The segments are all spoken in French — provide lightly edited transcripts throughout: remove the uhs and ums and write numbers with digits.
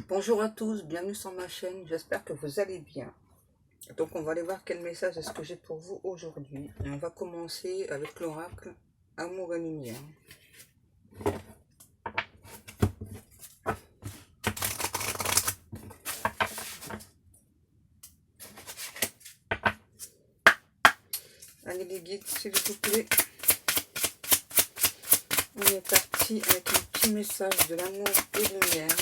Bonjour à tous, bienvenue sur ma chaîne, j'espère que vous allez bien. Donc on va aller voir quel message est-ce que j'ai pour vous aujourd'hui. Et on va commencer avec l'oracle Amour et Lumière. Allez les guides, s'il vous plaît. On est parti avec un petit message de l'amour et lumière.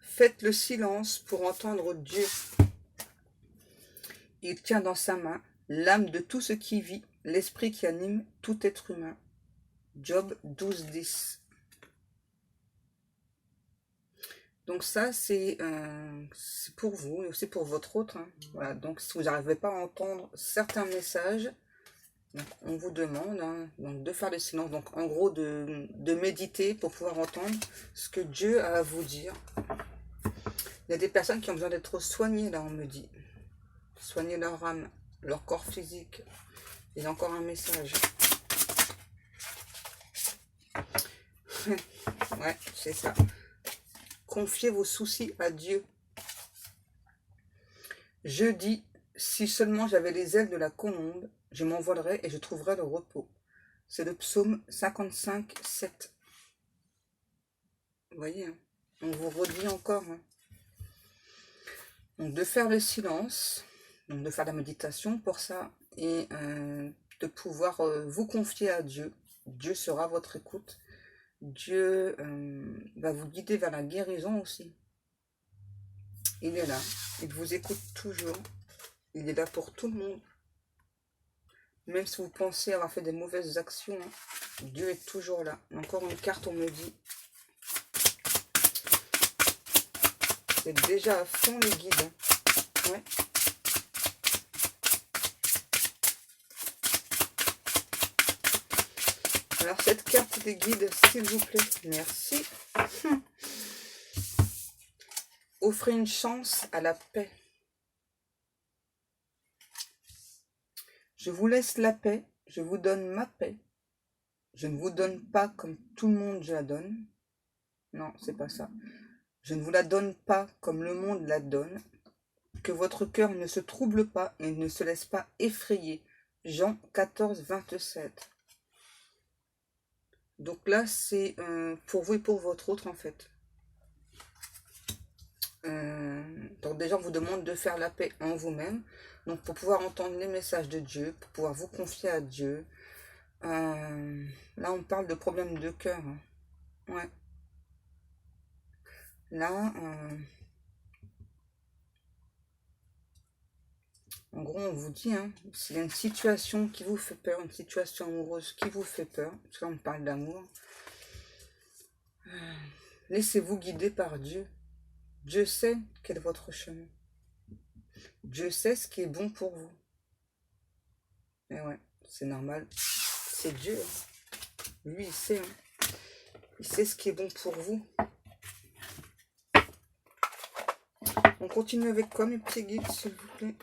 Faites le silence pour entendre Dieu. Il tient dans sa main l'âme de tout ce qui vit, l'esprit qui anime tout être humain. Job 12:10. Donc ça, c'est pour vous et aussi pour votre autre. Hein. Voilà. Donc si vous n'arrivez pas à entendre certains messages, donc, on vous demande donc de faire le silence. Donc en gros, de méditer pour pouvoir entendre ce que Dieu a à vous dire. Il y a des personnes qui ont besoin d'être soignées, là, on me dit. Soigner leur âme, leur corps physique. Il y a encore un message. Ouais, c'est ça. Confiez vos soucis à Dieu. Je dis, si seulement j'avais les ailes de la colombe, je m'envolerais et je trouverais le repos. C'est le psaume 55, 7. Vous voyez, hein, on vous redit encore. Hein. Donc de faire le silence, donc de faire la méditation pour ça, et de pouvoir vous confier à Dieu. Dieu sera votre écoute. Dieu va vous guider vers la guérison aussi. Il est là, il vous écoute toujours. Il est là pour tout le monde. Même si vous pensez avoir fait des mauvaises actions, Dieu est toujours là. Encore une carte, on me dit. C'est déjà à fond les guides. Ouais. Alors cette carte des guides, s'il vous plaît. Merci. Offrez une chance à la paix. Je vous laisse la paix, je vous donne ma paix. Je ne vous donne pas comme tout le monde je la donne. Non, c'est pas ça. Je ne vous la donne pas comme le monde la donne. Que votre cœur ne se trouble pas et ne se laisse pas effrayer. Jean 14, 27. Donc là, c'est pour vous et pour votre autre, en fait. Donc déjà, on vous demande de faire la paix en vous-même. Donc pour pouvoir entendre les messages de Dieu, pour pouvoir vous confier à Dieu. Là, on parle de problèmes de cœur. Hein. Ouais. Là, en gros, on vous dit, hein, s'il y a une situation qui vous fait peur, une situation amoureuse qui vous fait peur, parce que là, on parle d'amour, laissez-vous guider par Dieu. Dieu sait quel est votre chemin. Dieu sait ce qui est bon pour vous. Et ouais, c'est normal. C'est Dieu. Hein. Lui, il sait. Hein. Il sait ce qui est bon pour vous. On continue avec quoi, mes petits guides, s'il vous plaît?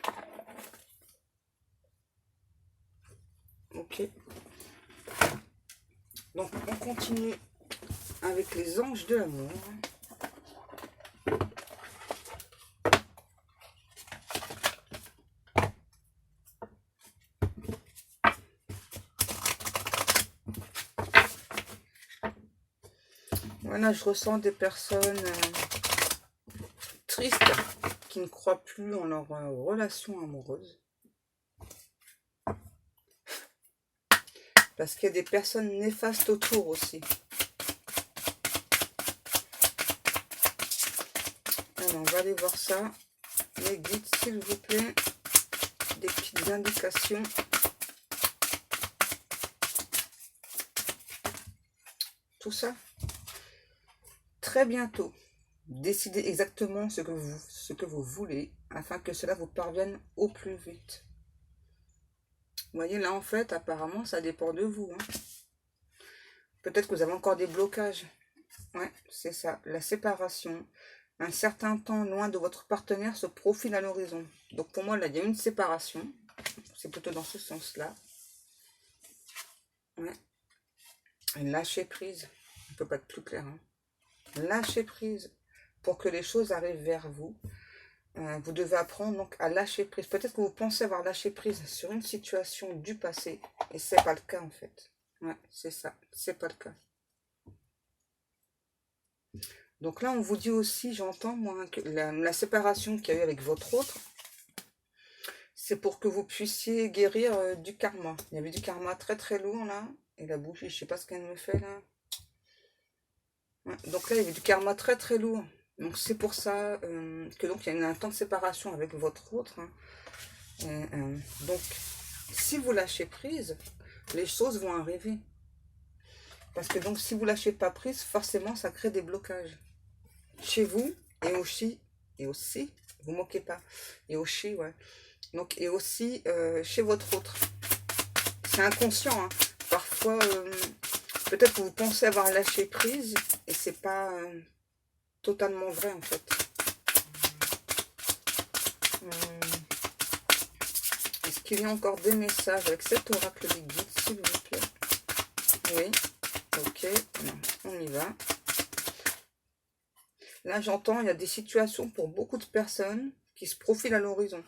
Ok. Donc, on continue avec les anges de l'amour. Voilà, je ressens des personnes tristes qui ne croient plus en leur relation amoureuse. Parce qu'il y a des personnes néfastes autour aussi. Alors, on va aller voir ça. Les guides, s'il vous plaît. Des petites indications. Tout ça. Très bientôt. Décidez exactement ce que vous voulez afin que cela vous parvienne au plus vite. Vous voyez, là, en fait, apparemment, ça dépend de vous. Hein. Peut-être que vous avez encore des blocages. Ouais, c'est ça. La séparation. Un certain temps loin de votre partenaire se profile à l'horizon. Donc, pour moi, là, il y a une séparation. C'est plutôt dans ce sens-là. Ouais. Et lâcher prise. On ne peut pas être plus clair. Hein. Lâcher prise pour que les choses arrivent vers vous. Vous devez apprendre donc à lâcher prise. Peut-être que vous pensez avoir lâché prise sur une situation du passé. Et c'est pas le cas en fait. Ouais, c'est ça. C'est pas le cas. Donc là, on vous dit aussi, j'entends moi, que la séparation qu'il y a eu avec votre autre, c'est pour que vous puissiez guérir du karma. Il y avait du karma très très lourd là. Et la bougie, je sais pas ce qu'elle me fait là. Ouais, donc là, il y avait du karma très très lourd. Donc c'est pour ça que donc il y a un temps de séparation avec votre autre. Hein. Donc si vous lâchez prise, les choses vont arriver. Parce que donc si vous lâchez pas prise, forcément ça crée des blocages. Chez vous et aussi, vous moquez pas. Et aussi, ouais. Donc et aussi chez votre autre. C'est inconscient. Hein. Parfois, peut-être que vous pensez avoir lâché prise et c'est pas totalement vrai en fait. Est-ce qu'il y a encore des messages avec cet oracle des guides, s'il vous plaît? Oui, ok, non, on y va. Là, j'entends, il y a des situations pour beaucoup de personnes qui se profilent à l'horizon.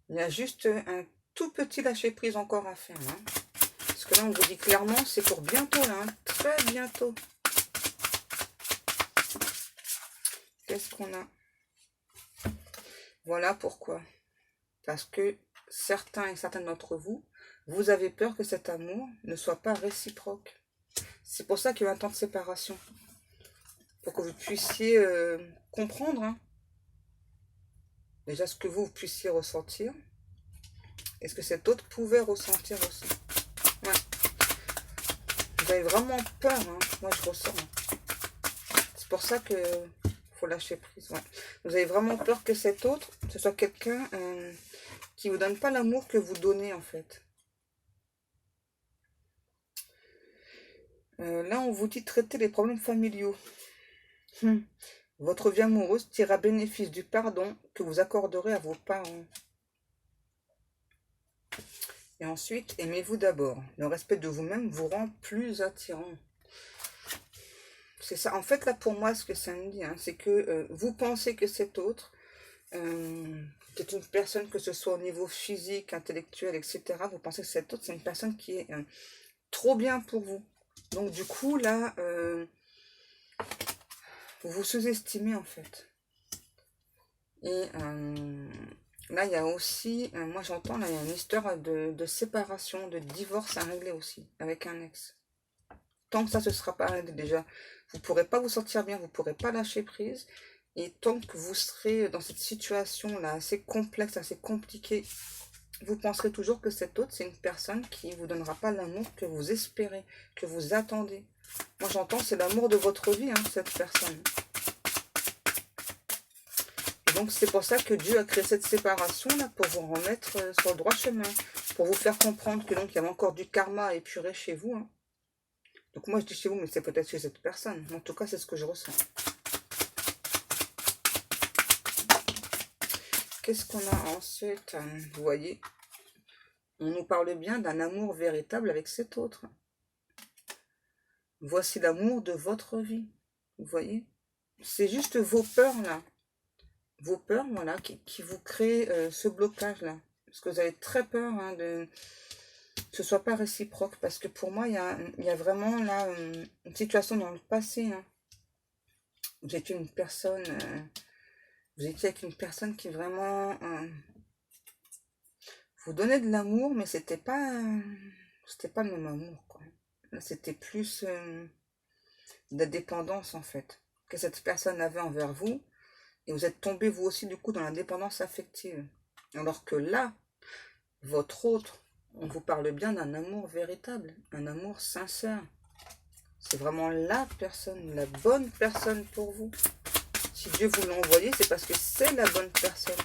Il y a juste un tout petit lâcher-prise encore à faire. Hein. Parce que là, on vous dit clairement, c'est pour bientôt, là, hein, très bientôt. Qu'est-ce qu'on a? Voilà pourquoi. Parce que certains et certaines d'entre vous, vous avez peur que cet amour ne soit pas réciproque. C'est pour ça qu'il y a un temps de séparation. Pour que vous puissiez comprendre, hein, déjà ce que vous puissiez ressentir. Et ce que cet autre pouvait ressentir aussi. Ouais. Vous avez vraiment peur, hein. Moi je ressens. Hein. C'est pour ça que faut lâcher prise. Ouais. Vous avez vraiment peur que cet autre, ce soit quelqu'un qui vous donne pas l'amour que vous donnez en fait. Là, on vous dit traiter les problèmes familiaux. Votre vie amoureuse tirera bénéfice du pardon que vous accorderez à vos parents. Et ensuite, aimez-vous d'abord. Le respect de vous-même vous rend plus attirant. C'est ça. En fait, là, pour moi, ce que ça me dit, hein, c'est que vous pensez que cet autre, c'est une personne, que ce soit au niveau physique, intellectuel, etc., vous pensez que cet autre, c'est une personne qui est trop bien pour vous. Donc, du coup, là, vous vous sous-estimez, en fait. Et là, il y a aussi, moi j'entends, là, il y a une histoire de séparation, de divorce à régler aussi, avec un ex. Tant que ça ne sera pas réglé, déjà, vous ne pourrez pas vous sentir bien, vous ne pourrez pas lâcher prise. Et tant que vous serez dans cette situation-là, assez complexe, assez compliquée, vous penserez toujours que cet autre, c'est une personne qui ne vous donnera pas l'amour que vous espérez, que vous attendez. Moi j'entends, c'est l'amour de votre vie, hein, cette personne. Donc c'est pour ça que Dieu a créé cette séparation-là, pour vous remettre sur le droit chemin, pour vous faire comprendre que donc il y avait encore du karma à épurer chez vous. Hein. Donc moi je dis chez vous, mais c'est peut-être chez cette personne. En tout cas, c'est ce que je ressens. Qu'est-ce qu'on a ensuite? Vous voyez, on nous parle bien d'un amour véritable avec cet autre. Voici l'amour de votre vie. Vous voyez, c'est juste vos peurs là. Vos peurs, voilà, qui vous créent ce blocage-là. Parce que vous avez très peur hein, que ce ne soit pas réciproque. Parce que pour moi, il y a vraiment là une situation dans le passé. Hein. Vous étiez une personne, vous étiez avec une personne qui vraiment vous donnait de l'amour, mais c'était pas le même amour, quoi. Là, c'était plus de la dépendance, en fait, que cette personne avait envers vous. Et vous êtes tombé, vous aussi, du coup, dans la dépendance affective. Alors que là, votre autre, on vous parle bien d'un amour véritable, un amour sincère. C'est vraiment la personne, la bonne personne pour vous. Si Dieu vous l'a envoyé, c'est parce que c'est la bonne personne.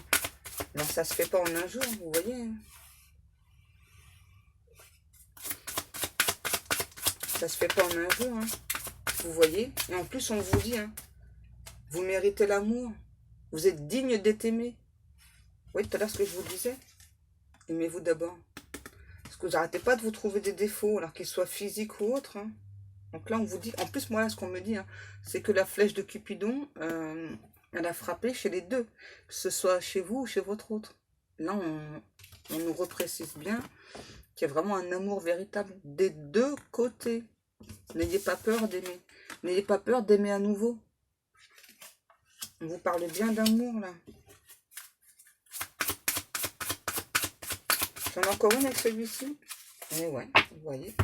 Alors ça se fait pas en un jour, vous voyez. Ça se fait pas en un jour, hein. Vous voyez. Et en plus, on vous dit, hein, vous méritez l'amour. Vous êtes digne d'être aimé. Vous voyez tout à l'heure ce que je vous disais. Aimez-vous d'abord. que vous n'arrêtez pas de vous trouver des défauts, alors qu'ils soient physiques ou autres. Hein. Donc là, on vous dit, en plus, moi, là, ce qu'on me dit, hein, c'est que la flèche de Cupidon, elle a frappé chez les deux, que ce soit chez vous ou chez votre autre. Là, on nous reprécise bien qu'il y a vraiment un amour véritable des deux côtés. N'ayez pas peur d'aimer. N'ayez pas peur d'aimer à nouveau. On vous parle bien d'amour, là. J'en ai encore une avec celui-ci. Et ouais, vous voyez.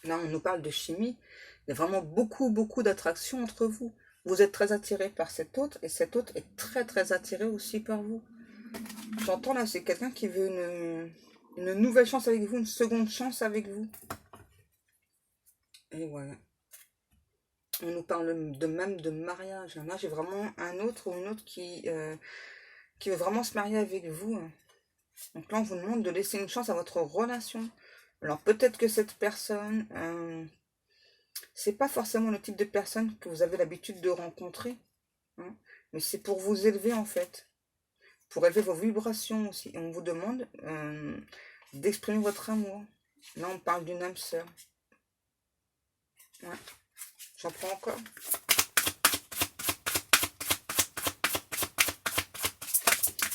Là, on nous parle de chimie. Il y a vraiment beaucoup, beaucoup d'attraction entre vous. Vous êtes très attiré par cet autre et cet autre est très, très attiré aussi par vous. J'entends là, c'est quelqu'un qui veut une nouvelle chance avec vous, une seconde chance avec vous. Et voilà. On nous parle de même de mariage. Là, j'ai vraiment un autre ou une autre qui veut vraiment se marier avec vous. Donc là, on vous demande de laisser une chance à votre relation. Alors, peut-être que cette personne, c'est pas forcément le type de personne que vous avez l'habitude de rencontrer. Hein, mais c'est pour vous élever, en fait. Pour élever vos vibrations aussi. Et on vous demande d'exprimer votre amour. Là, on parle d'une âme sœur. Ouais. J'en prends encore.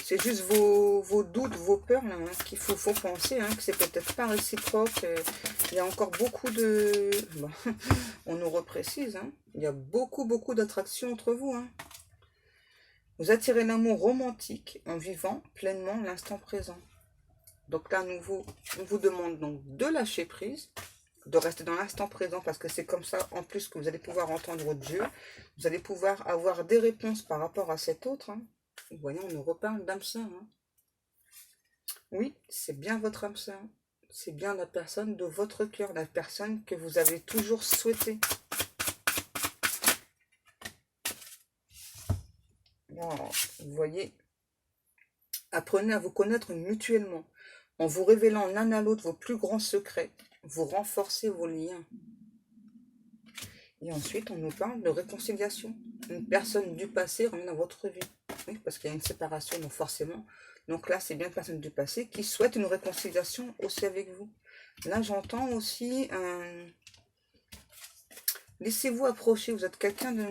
C'est juste vos doutes, vos peurs, là, hein, qu'il faut penser, hein, que c'est peut-être pas réciproque. Il y a encore beaucoup de... Bon, on nous reprécise, hein, il y a beaucoup, beaucoup d'attractions entre vous. Hein. Vous attirez l'amour romantique en vivant pleinement l'instant présent. Donc là, on vous demande donc de lâcher prise, de rester dans l'instant présent, parce que c'est comme ça, en plus, que vous allez pouvoir entendre Dieu. Vous allez pouvoir avoir des réponses par rapport à cet autre. Hein. Vous voyez, on nous reparle d'âme sœur. Hein. Oui, c'est bien votre âme sœur. C'est bien la personne de votre cœur, la personne que vous avez toujours souhaité. Wow, vous voyez, apprenez à vous connaître mutuellement. En vous révélant l'un à l'autre vos plus grands secrets, vous renforcez vos liens. Et ensuite, on nous parle de réconciliation. Une personne du passé revient dans votre vie. Oui, parce qu'il y a une séparation, donc forcément. Donc là, c'est bien une personne du passé qui souhaite une réconciliation aussi avec vous. Là, j'entends aussi... laissez-vous approcher. Vous êtes quelqu'un de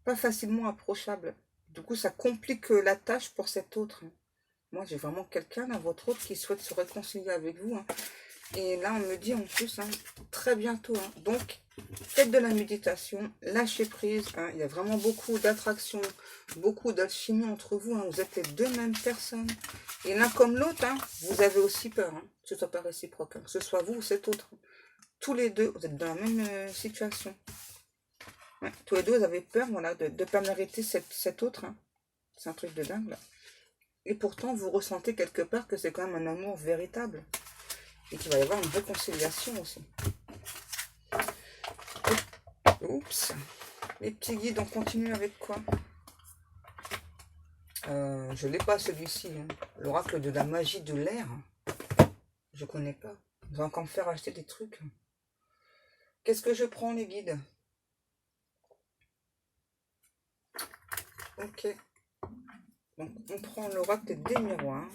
pas facilement approchable. Du coup, ça complique la tâche pour cet autre. Moi, j'ai vraiment quelqu'un, là, votre autre, qui souhaite se réconcilier avec vous. Hein. Et là, on me dit en plus, hein, très bientôt. Hein. Donc, faites de la méditation, lâchez prise. Hein. Il y a vraiment beaucoup d'attraction, beaucoup d'alchimie entre vous. Hein. Vous êtes les deux mêmes personnes. Et l'un comme l'autre, hein, vous avez aussi peur. Hein, que ce soit pas réciproque. Hein, que ce soit vous ou cet autre. Tous les deux, vous êtes dans la même situation. Ouais, tous les deux, vous avez peur, voilà, de ne pas mériter cet autre. Hein. C'est un truc de dingue, là. Et pourtant, vous ressentez quelque part que c'est quand même un amour véritable. Et qu'il va y avoir une réconciliation aussi. Oups. Les petits guides, on continue avec quoi? Je l'ai pas celui-ci. Hein. L'oracle de la magie de l'air. Je connais pas. Vous allez encore me faire acheter des trucs. Qu'est-ce que je prends, les guides? Ok. Donc, on prend l'oracle des miroirs.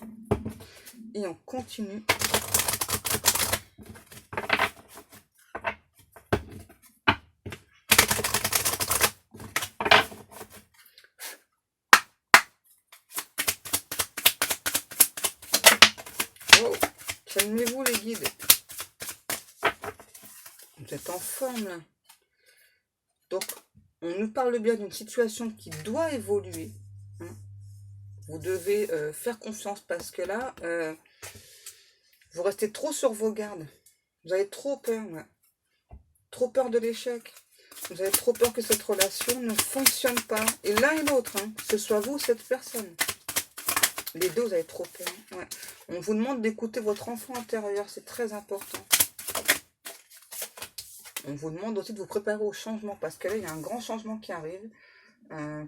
Et on continue. Oh, calmez-vous les guides. Vous êtes en forme là. Donc, on nous parle bien d'une situation qui doit évoluer. Hein. Vous devez faire confiance parce que là, vous restez trop sur vos gardes. Vous avez trop peur. Ouais. Trop peur de l'échec. Vous avez trop peur que cette relation ne fonctionne pas. Et l'un et l'autre, hein, que ce soit vous ou cette personne. Les deux, vous avez trop peur. Ouais. On vous demande d'écouter votre enfant intérieur. C'est très important. On vous demande aussi de vous préparer au changement. Parce que là, il y a un grand changement qui arrive.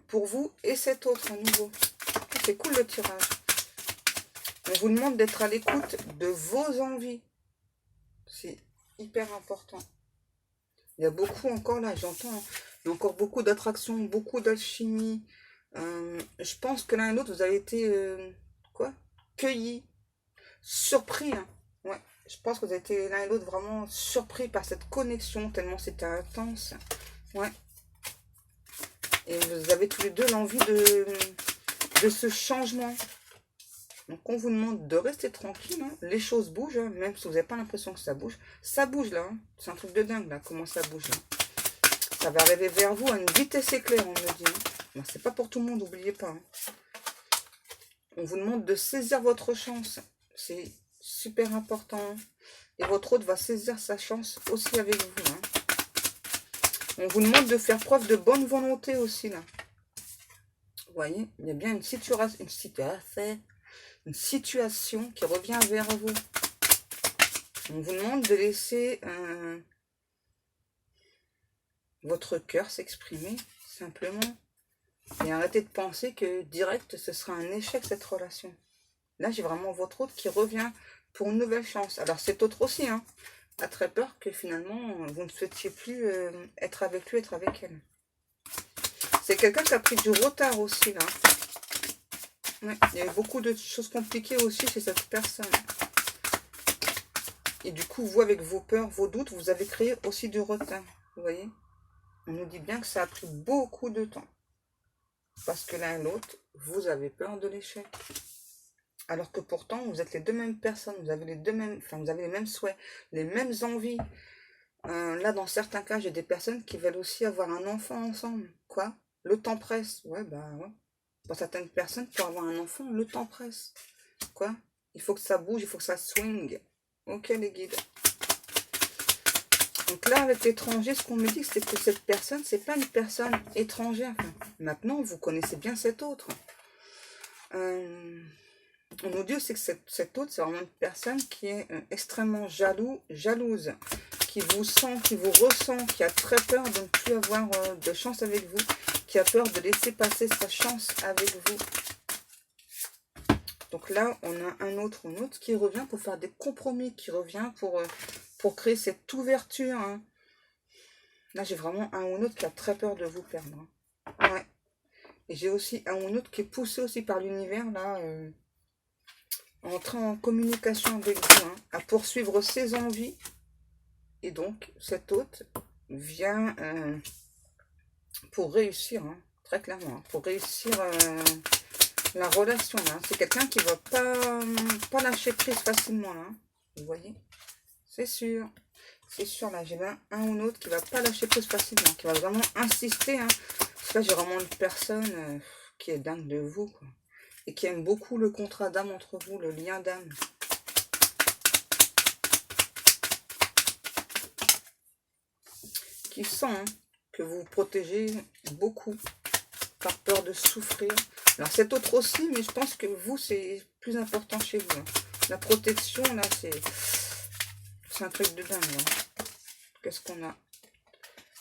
Pour vous et cet autre à nouveau. C'est cool le tirage. On vous demande d'être à l'écoute de vos envies. C'est hyper important. Il y a beaucoup encore là, j'entends. Hein, il y a encore beaucoup d'attraction, beaucoup d'alchimie. Je pense que l'un et l'autre, vous avez été quoi, cueillis, surpris. Hein. Ouais, je pense que vous avez été l'un et l'autre vraiment surpris par cette connexion, tellement c'était intense. Ouais, et vous avez tous les deux l'envie de ce changement. Donc on vous demande de rester tranquille, hein. Les choses bougent, hein, même si vous n'avez pas l'impression que ça bouge là, hein. C'est un truc de dingue là, comment ça bouge là. Ça va arriver vers vous à une vitesse éclair, on me dit. Hein. C'est pas pour tout le monde, n'oubliez pas. Hein. On vous demande de saisir votre chance, c'est super important. Et votre hôte va saisir sa chance aussi avec vous. Hein. On vous demande de faire preuve de bonne volonté aussi là. Vous voyez, il y a bien une situation qui revient vers vous. On vous demande de laisser votre cœur s'exprimer, simplement. Et arrêtez de penser que direct, ce sera un échec, cette relation. Là, j'ai vraiment votre autre qui revient pour une nouvelle chance. Alors, cet autre aussi, hein, a très peur que finalement, vous ne souhaitiez plus être avec lui, être avec elle. C'est quelqu'un qui a pris du retard aussi, là. Ouais, il y a eu beaucoup de choses compliquées aussi chez cette personne. Et du coup, vous, avec vos peurs, vos doutes, vous avez créé aussi du retard. Vous voyez? On nous dit bien que ça a pris beaucoup de temps. Parce que l'un et l'autre, vous avez peur de l'échec. Alors que pourtant, vous êtes les deux mêmes personnes. Vous avez les deux mêmes, enfin, vous avez les mêmes souhaits, les mêmes envies. Là, dans certains cas, j'ai des personnes qui veulent aussi avoir un enfant ensemble. Quoi? Le temps presse. Ouais, bah ouais. Pour certaines personnes, pour avoir un enfant, le temps presse. Quoi? Il faut que ça bouge, il faut que ça swing. Ok, les guides. Donc là, avec l'étranger, ce qu'on me dit, c'est que cette personne, c'est pas une personne étrangère. Enfin, maintenant, vous connaissez bien cet autre. On nous dit aussi que cet autre, c'est vraiment une personne qui est extrêmement jalouse, qui vous sent, qui vous ressent, qui a très peur de ne plus avoir de chance avec vous, qui a peur de laisser passer sa chance avec vous. Donc là, on a un autre qui revient pour faire des compromis, qui revient pour créer cette ouverture. Hein. Là, j'ai vraiment un ou un autre qui a très peur de vous perdre. Hein. Ouais. Et j'ai aussi un ou un autre qui est poussé aussi par l'univers, là, entrer en communication avec vous, hein, à poursuivre ses envies. Et donc, cet hôte vient pour réussir, hein, très clairement, hein, pour réussir la relation. Hein. C'est quelqu'un qui ne va pas lâcher prise facilement, là, hein, vous voyez. C'est sûr. C'est sûr, là, j'ai là un ou l'autre qui ne va pas lâcher prise facilement, qui va vraiment insister. Hein. Parce que là, j'ai vraiment une personne qui est dingue de vous, quoi. Et qui aime beaucoup le contrat d'âme entre vous, le lien d'âme. Qui sent hein, que vous vous protégez beaucoup par peur de souffrir. Alors cet autre aussi, mais je pense que vous, c'est plus important chez vous. Hein. La protection, là, c'est un truc de dingue. Hein. Qu'est-ce qu'on a?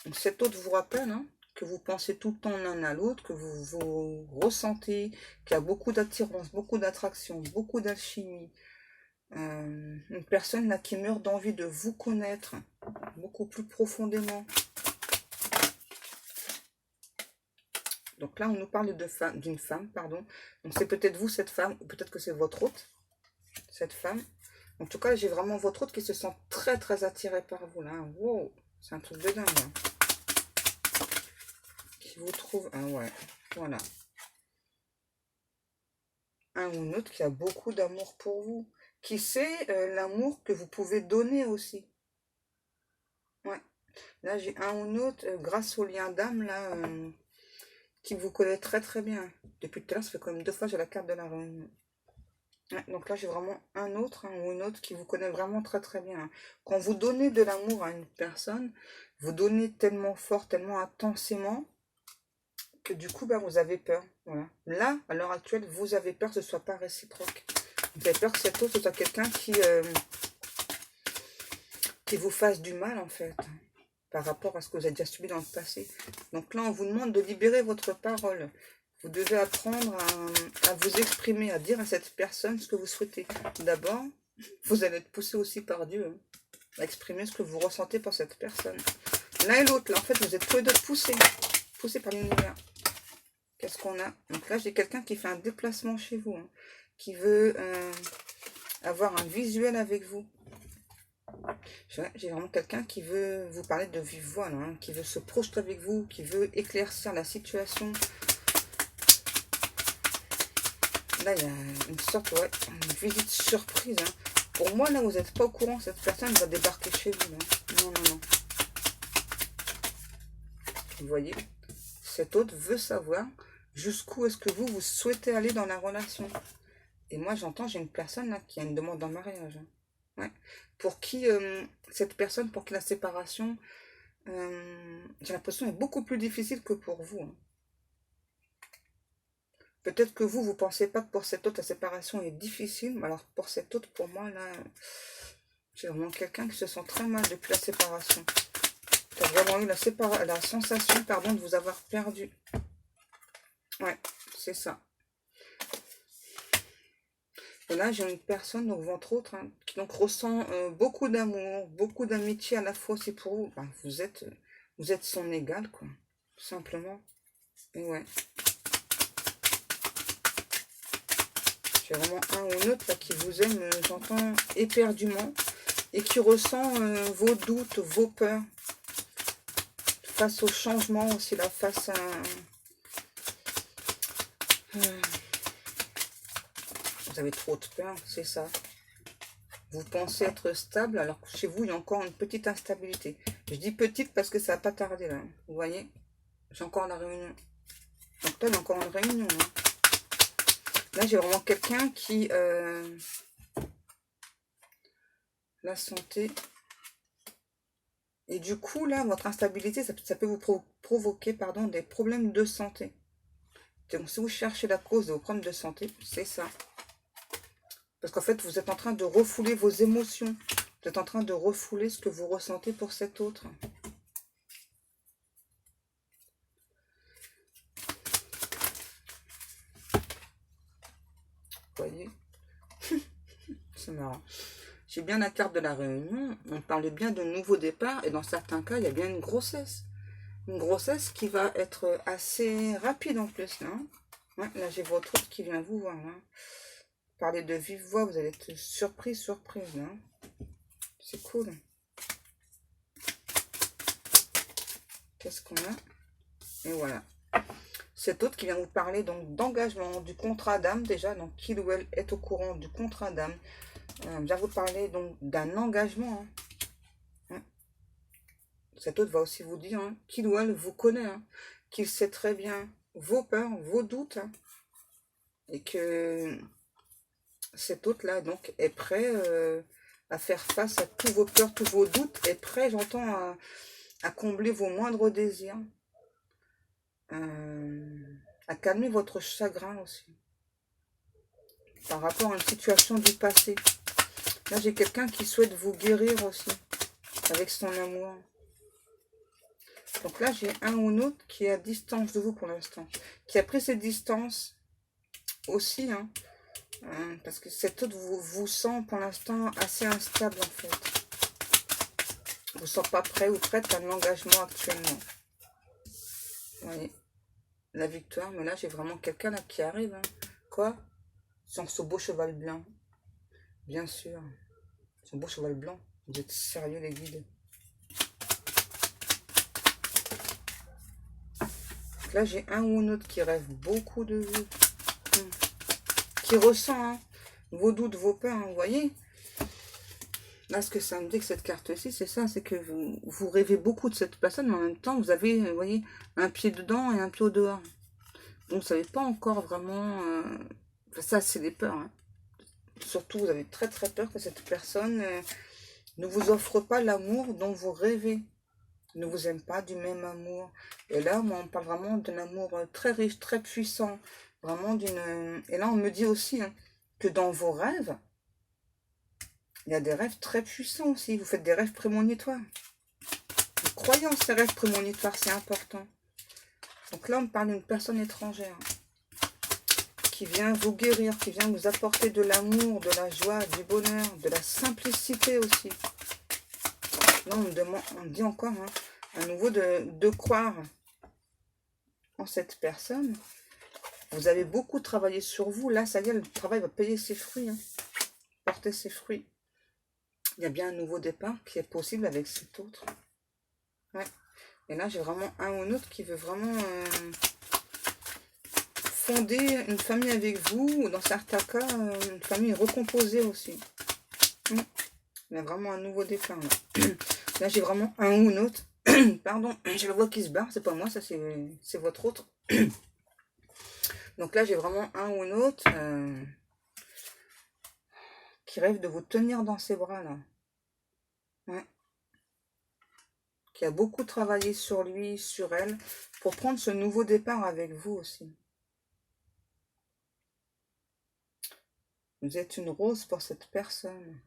Donc cet autre vous rappelle hein, que vous pensez tout le temps l'un à l'autre, que vous vous ressentez, qu'il y a beaucoup d'attirance, beaucoup d'attraction, beaucoup d'alchimie. Une personne là qui meurt d'envie de vous connaître beaucoup plus profondément. Donc là, on nous parle d'une femme, pardon. Donc c'est peut-être vous, cette femme, ou peut-être que c'est votre hôte, cette femme. En tout cas, j'ai vraiment votre hôte qui se sent très, très attiré par vous, là. Wow, c'est un truc de dingue, hein. Qui vous trouve... Ah ouais, voilà. Un ou une autre qui a beaucoup d'amour pour vous. Qui sait l'amour que vous pouvez donner aussi. Ouais. Là, j'ai un ou une autre, grâce au lien d'âme, là... qui vous connaît très très bien. Depuis tout à l'heure, ça fait quand même 2 fois j'ai la carte de la reine. Ouais, donc là, j'ai vraiment un autre hein, ou une autre qui vous connaît vraiment très très bien. Hein. Quand vous donnez de l'amour à une personne, vous donnez tellement fort, tellement intensément, que du coup, bah, vous avez peur. Voilà. Là, à l'heure actuelle, vous avez peur que ce ne soit pas réciproque. Vous avez peur que cet autre soit quelqu'un qui vous fasse du mal, en fait. Par rapport à ce que vous avez déjà subi dans le passé. Donc là, on vous demande de libérer votre parole. Vous devez apprendre à vous exprimer, à dire à cette personne ce que vous souhaitez. D'abord, vous allez être poussé aussi par Dieu hein, à exprimer ce que vous ressentez pour cette personne. L'un et l'autre, là, en fait, vous êtes tous les deux poussés par l'univers. Qu'est-ce qu'on a? Donc là, j'ai quelqu'un qui fait un déplacement chez vous, hein, qui veut avoir un visuel avec vous. J'ai vraiment quelqu'un qui veut vous parler de vive voix, là, hein, qui veut se projeter avec vous, qui veut éclaircir la situation. Là, il y a une sorte, ouais, une visite surprise. Hein. Pour moi, là, vous n'êtes pas au courant, cette personne va débarquer chez vous. Hein. Non, non, non. Vous voyez, cet autre veut savoir jusqu'où est-ce que vous souhaitez aller dans la relation. Et moi, j'entends, j'ai une personne là qui a une demande en mariage. Hein. Ouais. Pour qui, cette personne, pour qui la séparation, j'ai l'impression, est beaucoup plus difficile que pour vous. Hein. Peut-être que vous pensez pas que pour cet autre, la séparation est difficile. Mais alors, pour cet autre, pour moi, là, j'ai vraiment quelqu'un qui se sent très mal depuis la séparation. Qui a vraiment eu la sensation, pardon, de vous avoir perdu. Ouais, c'est ça. Et là, j'ai une personne, donc entre autres, hein, qui donc ressent beaucoup d'amour, beaucoup d'amitié à la fois aussi pour vous. Ben, vous êtes son égal, quoi, tout simplement. Et ouais. J'ai vraiment un ou une autre là, qui vous aime, j'entends, éperdument, et qui ressent vos doutes, vos peurs, face au changement aussi, là, face à... vous avez trop de peur, c'est ça. Vous pensez être stable, alors que chez vous, il y a encore une petite instabilité. Je dis petite parce que ça va pas tarder, là. Vous voyez? J'ai encore la réunion. Donc là, il y a encore une réunion. Hein. Là, j'ai vraiment quelqu'un qui... la santé. Et du coup, là, votre instabilité, ça peut vous provoquer pardon, des problèmes de santé. Donc, si vous cherchez la cause de vos problèmes de santé, c'est ça. Parce qu'en fait, vous êtes en train de refouler vos émotions. Vous êtes en train de refouler ce que vous ressentez pour cet autre. Vous voyez? C'est marrant. J'ai bien la carte de la réunion. On parle bien de nouveau départ. Et dans certains cas, il y a bien une grossesse. Une grossesse qui va être assez rapide en plus. Là, ouais, là j'ai votre autre qui vient vous voir. Là. Parler de vive voix, vous allez être surprise. Là. C'est cool. Qu'est-ce qu'on a? Et voilà. Cet autre qui vient vous parler donc d'engagement, du contrat d'âme déjà. Donc qu'il ou elle est au courant du contrat d'âme. Vient vous parler donc d'un engagement. Hein. Cet autre va aussi vous dire hein, qu'il ou elle vous connaît. Hein, qu'il sait très bien vos peurs, vos doutes. Hein, et que cet autre-là donc est prêt à faire face à tous vos peurs, tous vos doutes. Est prêt, j'entends, à combler vos moindres désirs. À calmer votre chagrin aussi. Par rapport à une situation du passé. Là, j'ai quelqu'un qui souhaite vous guérir aussi. Avec son amour. Donc là, j'ai un ou une autre qui est à distance de vous pour l'instant. Qui a pris ses distances aussi. Hein, parce que cet autre vous sent pour l'instant assez instable en fait. Vous ne sent pas prêt ou prête à l'engagement actuellement. Vous voyez, la victoire. Mais là, j'ai vraiment quelqu'un là qui arrive. Hein. Quoi? Sur ce beau cheval blanc. Bien sûr. Son beau cheval blanc. Vous êtes sérieux les guides. Donc là, j'ai un ou une autre qui rêve beaucoup de vous. Qui ressent hein, vos doutes, vos peurs. Hein, vous voyez? Là, ce que ça me dit que cette carte-ci, c'est ça. C'est que vous rêvez beaucoup de cette personne. Mais en même temps, vous avez, vous voyez, un pied dedans et un pied au dehors. Donc, vous ne savez pas encore vraiment... Enfin, ça, c'est des peurs. Hein. Surtout, vous avez très très peur que cette personne ne vous offre pas l'amour dont vous rêvez. Ne vous aime pas du même amour. Et là, moi, on parle vraiment d'un amour très riche, très puissant. Vraiment d'une... Et là, on me dit aussi hein, que dans vos rêves, il y a des rêves très puissants aussi. Vous faites des rêves prémonitoires. Vous croyez en ces rêves prémonitoires, c'est important. Donc là, on parle d'une personne étrangère. Qui vient vous guérir, qui vient vous apporter de l'amour, de la joie, du bonheur, de la simplicité aussi. Là, on dit encore, hein, à nouveau, de croire en cette personne. Vous avez beaucoup travaillé sur vous. Là, ça y est, le travail va payer ses fruits. Hein. porter ses fruits. Il y a bien un nouveau départ qui est possible avec cet autre. Ouais. Et là, j'ai vraiment un ou un autre qui veut vraiment fonder une famille avec vous, ou dans certains cas, une famille recomposée aussi. Il y a vraiment un nouveau départ. Là, j'ai vraiment un ou une autre. Pardon, je le vois qui se barre, c'est pas moi, ça c'est votre autre. Donc là, j'ai vraiment un ou une autre qui rêve de vous tenir dans ses bras, là. Ouais. Qui a beaucoup travaillé sur lui, sur elle, pour prendre ce nouveau départ avec vous aussi. Vous êtes une rose pour cette personne,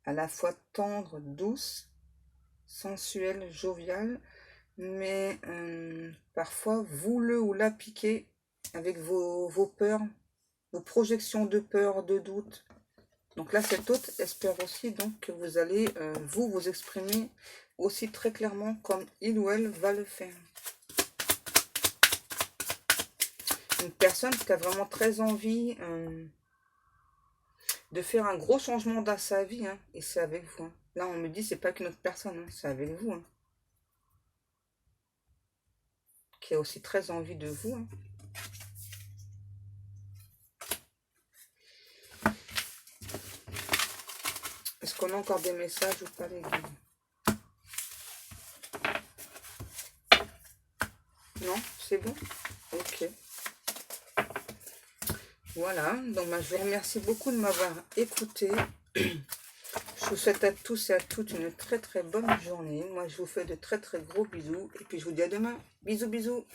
à la fois tendre, douce, sensuelle, joviale, mais parfois vous le ou la piquez avec vos peurs, vos projections de peur, de doute. Donc là, cet autre espère aussi donc que vous allez vous exprimer aussi très clairement comme il ou elle va le faire. Une personne qui a vraiment très envie de faire un gros changement dans sa vie, hein, et c'est avec vous. Hein. Là, on me dit, c'est pas qu'une autre personne, hein, c'est avec vous. Hein, qui a aussi très envie de vous. Hein. Est-ce qu'on a encore des messages ou pas, les gars? Non, c'est bon? Ok. Voilà, donc je vous remercie beaucoup de m'avoir écouté. Je vous souhaite à tous et à toutes une très très bonne journée. Moi, je vous fais de très très gros bisous. Et puis, je vous dis à demain. Bisous, bisous.